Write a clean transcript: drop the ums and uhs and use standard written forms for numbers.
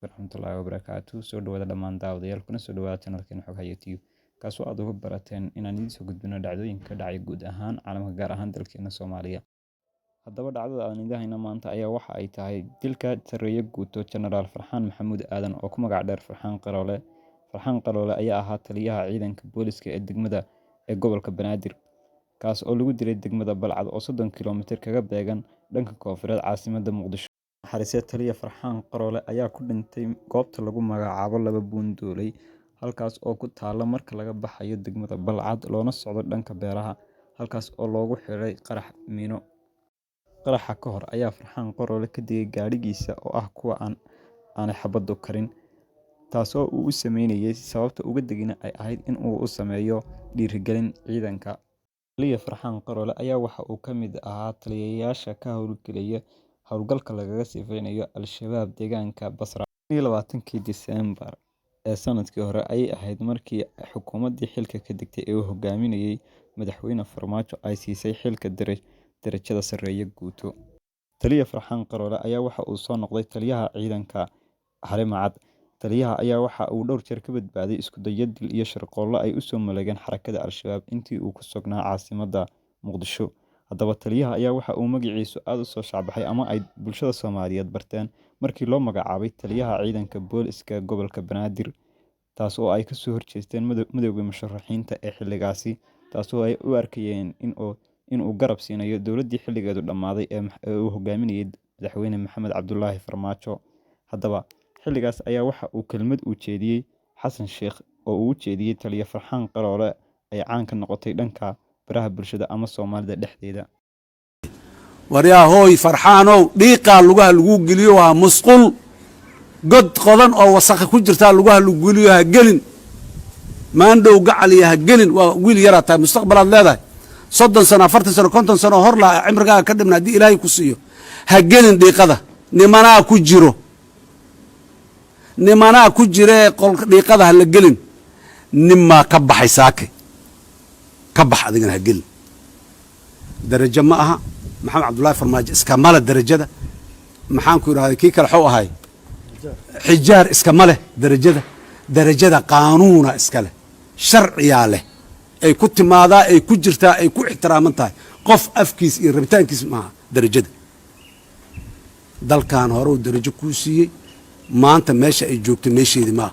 waraxmatullaahi wabarakaatuh. Soo dhawaada dhammaan daawadayaal kuna soo dhawaada channelkeena Xog Haya TV kaasoo aad uga barateen inaan idiin soo gudbino dhacdooyinka dhacay guud ahaan caalamka gaar ahaan dalkeena Soomaaliya. Haddaba dhacdada aan idin hayna maanta ayaa waxa ay tahay dilka Sarreeye Guuto Generaal Farxaan Maxamuud Aadan oo ku magac dheer Farxaan Qaroole. Farxaan Qaroole ayaa ahaa taliyaha ciidanka booliska ee degmada gobolka Banaadir kaas oo lagu dilay degmada Balcad oo 30 kiiloomitir kaga beegan dhanka koonfureed caasimadda Muqdisho. Xariisye taliya Farxaan Qaroole ayaa ku dhintay goobta lagu magacaabo Laba Buundooley halkaas oo ku taala marka laga baxayo degmada Balcad loona socdo dhanka beeraha halkaas oo loogu xiray qarax miino. Qaraxa ka hor ayaa Farxaan Qaroole ka digay gaadhigiisa oo ah kuwa aan xabado karin taasoo uu u sameynayay sababta uga digina ay ahayd in uu u sameeyo dhiirigelin ciidanka. Taliya Farxaan Qaroole ayaa waxa uu ka mid ahaa taliyayaasha ka howlgelaya howlgalka lagaga sifeynayo Al-Shabaab deegaanka Basra. 20 Diseembar ee sanadkii hore ayay ahayd markii xukuumaddii xilka ka degtay ee uu hogaaminayay madaxweyne Farmaajo ay siisay xilka darajada Sarreeye Guuto. Taliya Farxaan Qaroole ayaa waxa uu soo noqday taliyaha ciidanka Harimacad. Taliyaha ayaa waxa uu dhowr jeer ka badbaaday isku dayo dil iyo shirqoollo ay u soo maleegeen xarakada Al-Shabaab intii uu ku sugnaa caasimadda Muqdisho. Haddaba taliyaha ayaa waxa uu magaciisu aad u soo shacbaxay ama ay bulshada Soomaaliyeed barteen markii loo magacaabay taliyaha ciidanka booliska gobolka Banaadir taas oo ay ka soo horjeesteen midowga musharaxiinta ee xilligaasi taasoo ay u arkayeen in uu garab siinayo dowladdii xilligeedu dhammaaday ee uu hogaaminayay madaxweyne Maxamed Cabdullaahi Farmaajo. Haddaba xilligaas ayaa waxa uu kelmad u jeediyay Xasan Sheekh oo uu u jeediyay taliya Farxaan Qaroole ay caan ka noqotay dhanka baraha bulshada ama Soomaalida dhexdeeda. waryaa hooy Farxaanow dhiiqa lugaha lagu geliyo waa musqul god qodan oo wasakh ku jirta lugaha lagu geliyo ha gelin maandhow gacaliya ha gelin waa wiil yar tahay mustaqbalaad leedahay 30 sano 40 sano 50 sano hor la cimrigaaga ka dhibna hadii Ilaahay ku siiyo ha gelin dhiiqada nimanaa ku jire qolka dhiiqada ha la gelin nimma ka baxay saake ka bax adigana ha gelin darajo ma aha Maxamed Cabdullaahi Farmaajo iska mala darajada maxaan ku yiraahday kii kale xoo ahay xijaar iska male darajada qaanuuna iska leh sharciya leh ay ku timaadaa ay ku jirtaa ay ku ixtiraaman tahay qof afkiis iyo rabitaankiis ma darajada dalkan hore uu darajo ku siiyay maanta meesha ay joogto meesheedii ma